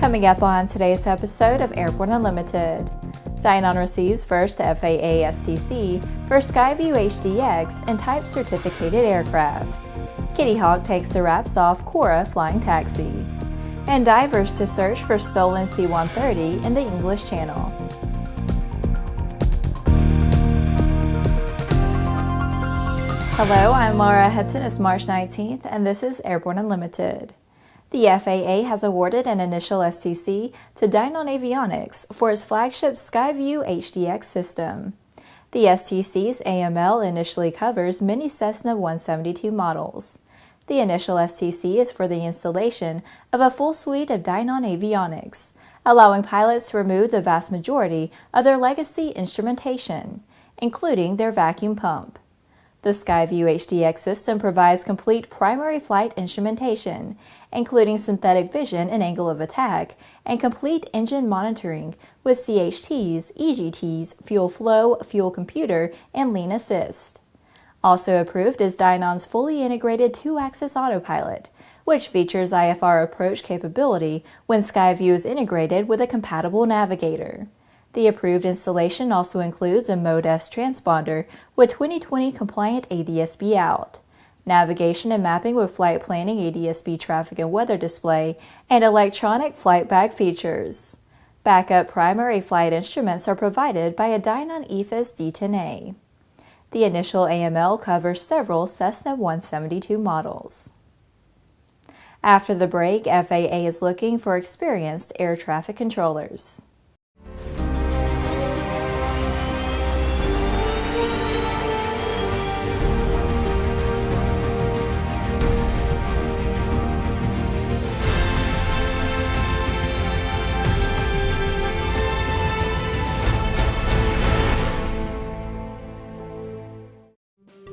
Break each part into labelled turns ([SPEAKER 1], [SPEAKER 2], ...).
[SPEAKER 1] Coming up on today's episode of Airborne Unlimited, Dynon receives first FAA STC for SkyView HDX and type certificated aircraft. Kitty Hawk takes the wraps off Cora flying taxi. And divers to search for stolen C-130 in the English Channel. Hello, I'm Laura Hudson. It's March 19th, and this is Airborne Unlimited. The FAA has awarded an initial STC to Dynon Avionics for its flagship SkyView HDX system. The STC's AML initially covers many Cessna 172 models. The initial STC is for the installation of a full suite of Dynon Avionics, allowing pilots to remove the vast majority of their legacy instrumentation, including their vacuum pump. The SkyView HDX system provides complete primary flight instrumentation, including synthetic vision and angle of attack, and complete engine monitoring with CHTs, EGTs, fuel flow, fuel computer, and lean assist. Also approved is Dynon's fully integrated 2-axis autopilot, which features IFR approach capability when SkyView is integrated with a compatible navigator. The approved installation also includes a Mode S transponder with 2020 compliant ADS-B out, navigation and mapping with flight planning ADS-B traffic and weather display, and electronic flight bag features. Backup primary flight instruments are provided by a Dynon EFIS D10A. The initial AML covers several Cessna 172 models. After the break, FAA is looking for experienced air traffic controllers.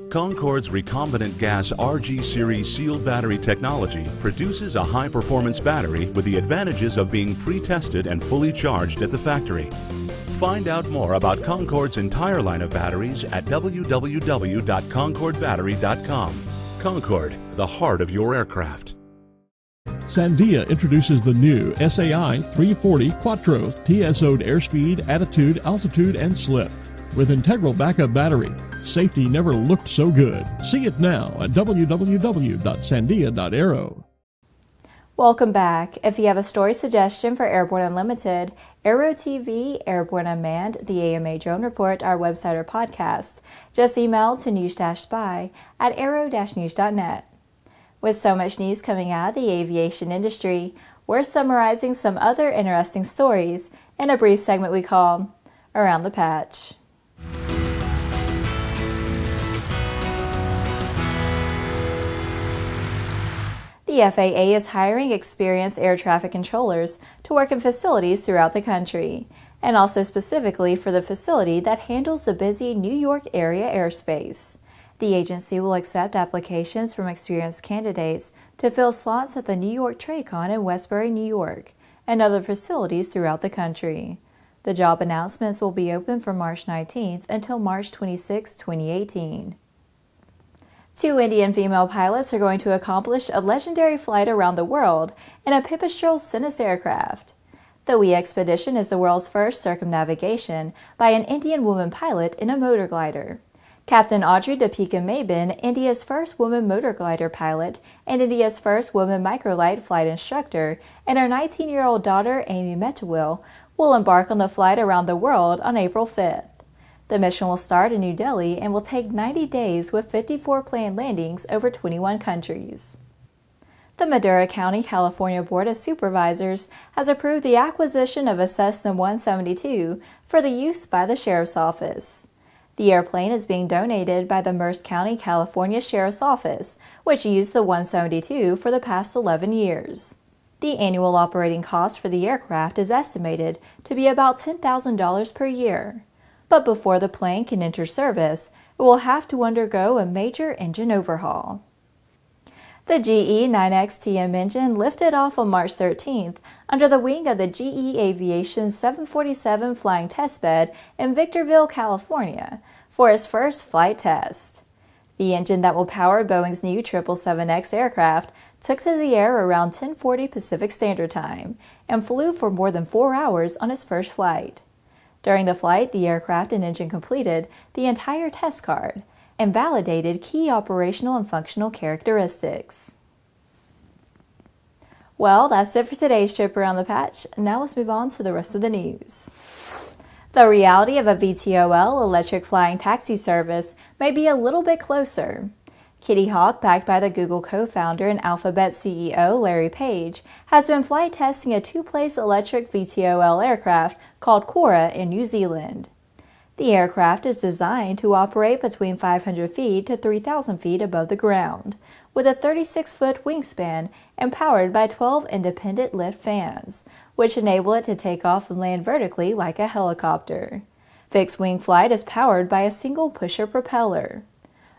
[SPEAKER 2] Concorde's recombinant gas RG series sealed battery technology produces a high-performance battery with the advantages of being pre-tested and fully charged at the factory. Find out more about Concorde's entire line of batteries at www.concordebattery.com. Concorde, the heart of your aircraft.
[SPEAKER 3] Sandia introduces the new SAI 340 Quattro TSO'd airspeed, attitude, altitude, and slip. With integral backup battery, safety never looked so good. See it now at www.sandia.aero.
[SPEAKER 1] Welcome back. If you have a story suggestion for Airborne Unlimited, Aero-TV, Airborne Unmanned, the AMA Drone Report, our website or podcast, just email to news-spy@aero-news.net. With so much news coming out of the aviation industry, we're summarizing some other interesting stories in a brief segment we call Around the Patch. The FAA is hiring experienced air traffic controllers to work in facilities throughout the country, and also specifically for the facility that handles the busy New York area airspace. The agency will accept applications from experienced candidates to fill slots at the New York TRACON in Westbury, New York, and other facilities throughout the country. The job announcements will be open from March 19th until March 26, 2018. 2 Indian female pilots are going to accomplish a legendary flight around the world in a Pipistrel Sinus aircraft. The WE expedition is the world's first circumnavigation by an Indian woman pilot in a motor glider. Captain Audrey Deepika Mabin, India's first woman motor glider pilot and India's first woman microlight flight instructor, and her 19-year-old daughter Amy Metawil will embark on the flight around the world on April 5th. The mission will start in New Delhi and will take 90 days with 54 planned landings over 21 countries. The Madera County, California Board of Supervisors has approved the acquisition of a Cessna 172 for the use by the Sheriff's Office. The airplane is being donated by the Merced County, California Sheriff's Office, which used the 172 for the past 11 years. The annual operating cost for the aircraft is estimated to be about $10,000 per year. But before the plane can enter service, it will have to undergo a major engine overhaul. The GE 9X-TM engine lifted off on March 13th under the wing of the GE Aviation 747 flying testbed in Victorville, California, for its first flight test. The engine that will power Boeing's new 777X aircraft took to the air around 10:40 Pacific Standard Time and flew for more than 4 hours on its first flight. During the flight, the aircraft and engine completed the entire test card and validated key operational and functional characteristics. Well, that's it for today's trip around the patch. Now let's move on to the rest of the news. The reality of a VTOL electric flying taxi service may be a little bit closer. Kitty Hawk, backed by the Google co-founder and Alphabet CEO Larry Page, has been flight testing a two-place electric VTOL aircraft called Cora in New Zealand. The aircraft is designed to operate between 500 feet to 3,000 feet above the ground, with a 36-foot wingspan and powered by 12 independent lift fans, which enable it to take off and land vertically like a helicopter. Fixed-wing flight is powered by a single pusher propeller.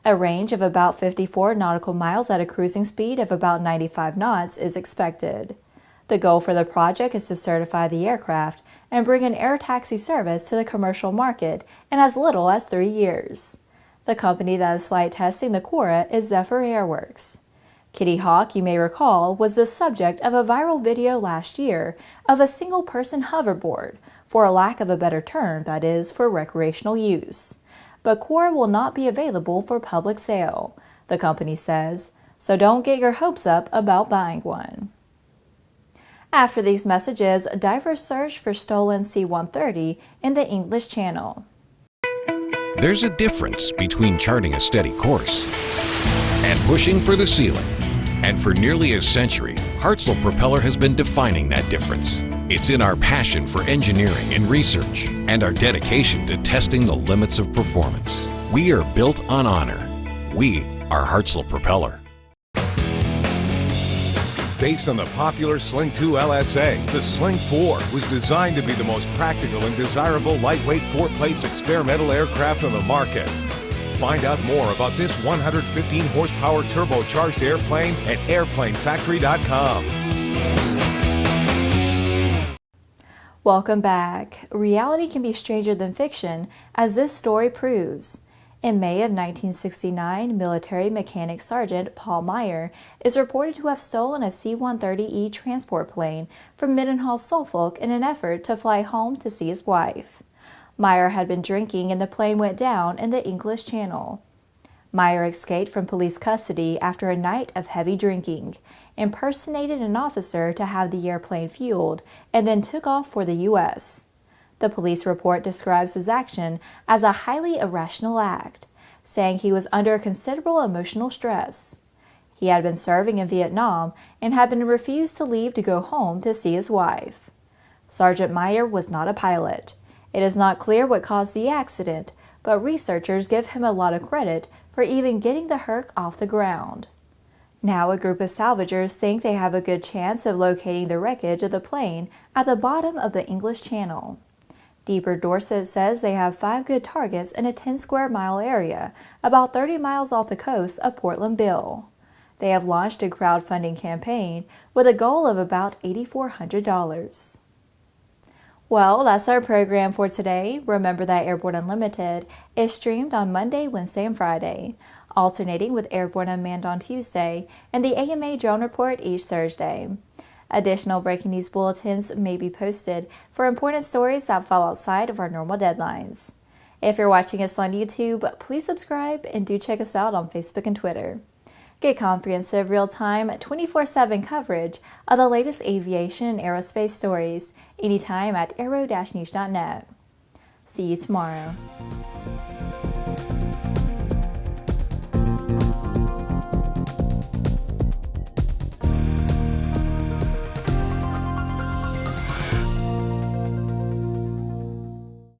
[SPEAKER 1] A range of about 54 nautical miles at a cruising speed of about 95 knots is expected. The goal for the project is to certify the aircraft and bring an air taxi service to the commercial market in as little as 3 years. The company that is flight testing the Cora is Zephyr Airworks. Kitty Hawk, you may recall, was the subject of a viral video last year of a single-person hoverboard, for a lack of a better term, that is, for recreational use. But Cora will not be available for public sale, the company says, so don't get your hopes up about buying one. After these messages, divers search for stolen C-130 in the English Channel.
[SPEAKER 4] There's a difference between charting a steady course and pushing for the ceiling. And for nearly a century, Hartzell Propeller has been defining that difference. It's in our passion for engineering and research and our dedication to testing the limits of performance. We are built on honor. We are Hartzell Propeller.
[SPEAKER 5] Based on the popular Sling 2 LSA, the Sling 4 was designed to be the most practical and desirable lightweight four-place experimental aircraft on the market. Find out more about this 115 horsepower turbocharged airplane at airplanefactory.com.
[SPEAKER 1] Welcome back. Reality can be stranger than fiction, as this story proves. In May of 1969, military mechanic sergeant Paul Meyer is reported to have stolen a C-130E transport plane from Mildenhall, Suffolk, in an effort to fly home to see his wife. Meyer had been drinking and the plane went down in the English Channel. Meyer escaped from police custody after a night of heavy drinking, impersonated an officer to have the airplane fueled, and then took off for the U.S. The police report describes his action as a highly irrational act, saying he was under considerable emotional stress. He had been serving in Vietnam and had been refused to leave to go home to see his wife. Sergeant Meyer was not a pilot. It is not clear what caused the accident, but researchers give him a lot of credit for even getting the Herc off the ground. Now a group of salvagers think they have a good chance of locating the wreckage of the plane at the bottom of the English Channel. Deeper Dorset says they have 5 good targets in a 10-square-mile area, about 30 miles off the coast of Portland Bill. They have launched a crowdfunding campaign with a goal of about $8,400. Well, that's our program for today. Remember that Airborne Unlimited is streamed on Monday, Wednesday, and Friday, alternating with Airborne Unmanned on Tuesday and the AMA Drone Report each Thursday. Additional breaking news bulletins may be posted for important stories that fall outside of our normal deadlines. If you're watching us on YouTube, please subscribe and do check us out on Facebook and Twitter. Get comprehensive, real-time, 24/7 coverage of the latest aviation and aerospace stories anytime at aero-news.net. See you tomorrow.